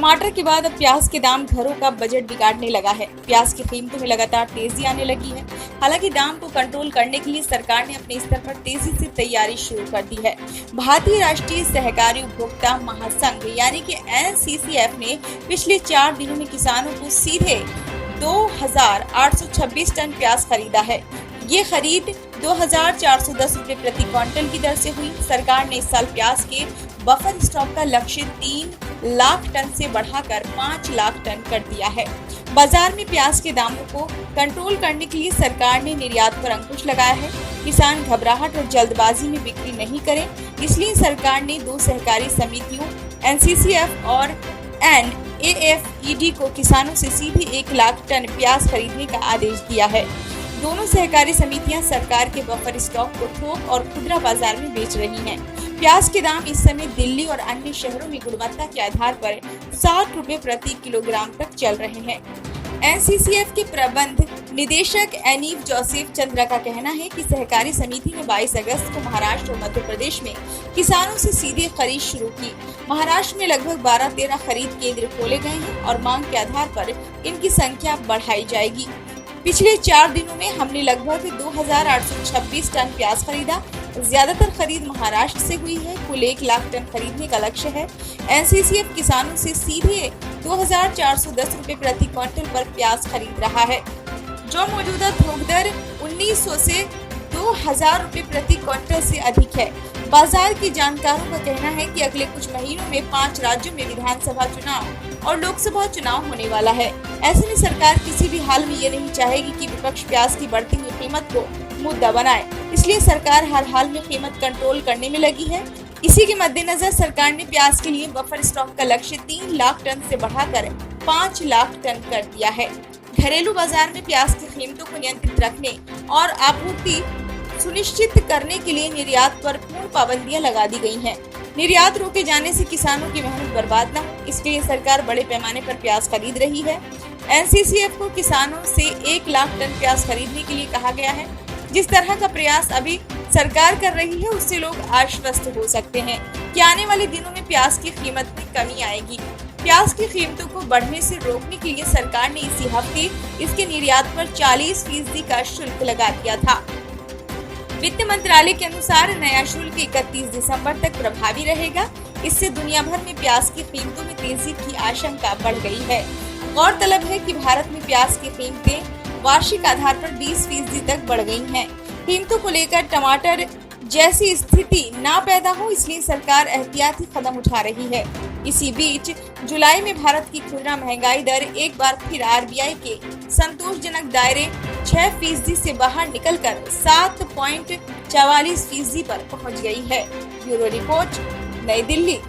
टमाटर के बाद अब प्याज के दाम घरों का बजट बिगाड़ने लगा है। प्याज की कीमतों में लगातार तेजी आने लगी है। हालांकि दाम को कंट्रोल करने के लिए सरकार ने अपने स्तर पर तेजी से तैयारी शुरू कर दी है। भारतीय राष्ट्रीय सहकारी उपभोक्ता महासंघ यानी कि NCCF ने पिछले 4 दिनों में किसानों को सीधे 2,826 टन प्याज खरीदा है। ये खरीद 2,410 रुपए प्रति क्विंटल की दर से हुई। सरकार ने इस साल प्याज के बफर स्टॉक का लक्ष्य 3 लाख टन से बढ़ाकर 5 लाख टन कर दिया है। बाजार में प्याज के दामों को कंट्रोल करने के लिए सरकार ने निर्यात पर अंकुश लगाया है। किसान घबराहट और जल्दबाजी में बिक्री नहीं करें, इसलिए सरकार ने 2 सहकारी समितियों NCCF और NAFED को किसानों से सीधे 1 लाख टन प्याज खरीदने का आदेश दिया है। दोनों सहकारी समितियां सरकार के बफर स्टॉक को थोक और खुदरा बाजार में बेच रही हैं। प्याज के दाम इस समय दिल्ली और अन्य शहरों में गुणवत्ता के आधार पर 60 रुपए प्रति किलोग्राम तक चल रहे हैं। NCCF के प्रबंध निदेशक एनीव जोसेफ चंद्रा का कहना है कि सहकारी समिति ने 22 अगस्त को महाराष्ट्र और मध्य प्रदेश में किसानों से सीधे खरीद शुरू की। महाराष्ट्र में लगभग 12-13 खरीद केंद्र खोले गए हैं और मांग के आधार पर इनकी संख्या बढ़ाई जाएगी। पिछले 4 दिनों में हमने लगभग 2,826 टन प्याज खरीदा। ज्यादातर खरीद महाराष्ट्र से हुई है। कुल 1 लाख टन खरीदने का लक्ष्य है। NCCF किसानों से सीधे 2,410 रुपए प्रति क्विंटल पर प्याज खरीद रहा है, जो मौजूदा थोक दर 1,900 से 2,000 रुपए प्रति क्विंटल से अधिक है। बाजार के जानकारों का कहना है कि अगले कुछ महीनों में 5 राज्यों में विधानसभा चुनाव और लोकसभा चुनाव होने वाला है। ऐसे में सरकार किसी भी हाल में ये नहीं चाहेगी कि विपक्ष प्याज की बढ़ती हुई कीमत को मुद्दा बनाए, इसलिए सरकार हर हाल में कीमत कंट्रोल करने में लगी है। इसी के मद्देनजर सरकार ने प्याज के लिए बफर स्टॉक का लक्ष्य 3 लाख टन से बढ़ाकर 5 लाख टन कर दिया है। घरेलू बाजार में प्याज की कीमतों को नियंत्रित रखने और आपूर्ति सुनिश्चित करने के लिए निर्यात पर पूर्ण पाबंदियां लगा दी गई हैं। निर्यात रोके जाने से किसानों की मेहनत बर्बाद न हो, इसके लिए सरकार बड़े पैमाने पर प्याज खरीद रही है। NCCF को किसानों से 1 लाख टन प्याज खरीदने के लिए कहा गया है। जिस तरह का प्रयास अभी सरकार कर रही है, उससे लोग आश्वस्त हो सकते हैं कि आने वाले दिनों में प्याज की कीमत में कमी आएगी। प्याज की कीमतों को बढ़ने से रोकने के लिए सरकार ने इसी हफ्ते इसके निर्यात पर 40% का शुल्क लगा दिया था। वित्त मंत्रालय के अनुसार नया शुल्क 31 दिसंबर तक प्रभावी रहेगा। इससे दुनिया भर में प्याज की कीमतों में तेजी की आशंका बढ़ गई है। गौरतलब है कि भारत में प्याज की कीमतें वार्षिक आधार पर 20% तक बढ़ गई हैं। कीमतों को लेकर टमाटर जैसी स्थिति ना पैदा हो, इसलिए सरकार एहतियाती कदम उठा रही है। इसी बीच जुलाई में भारत की खुदरा महंगाई दर एक बार फिर RBI के संतोषजनक दायरे 6% से बाहर निकलकर 7.44% पर पहुंच गई है। ब्यूरो रिपोर्ट, नई दिल्ली।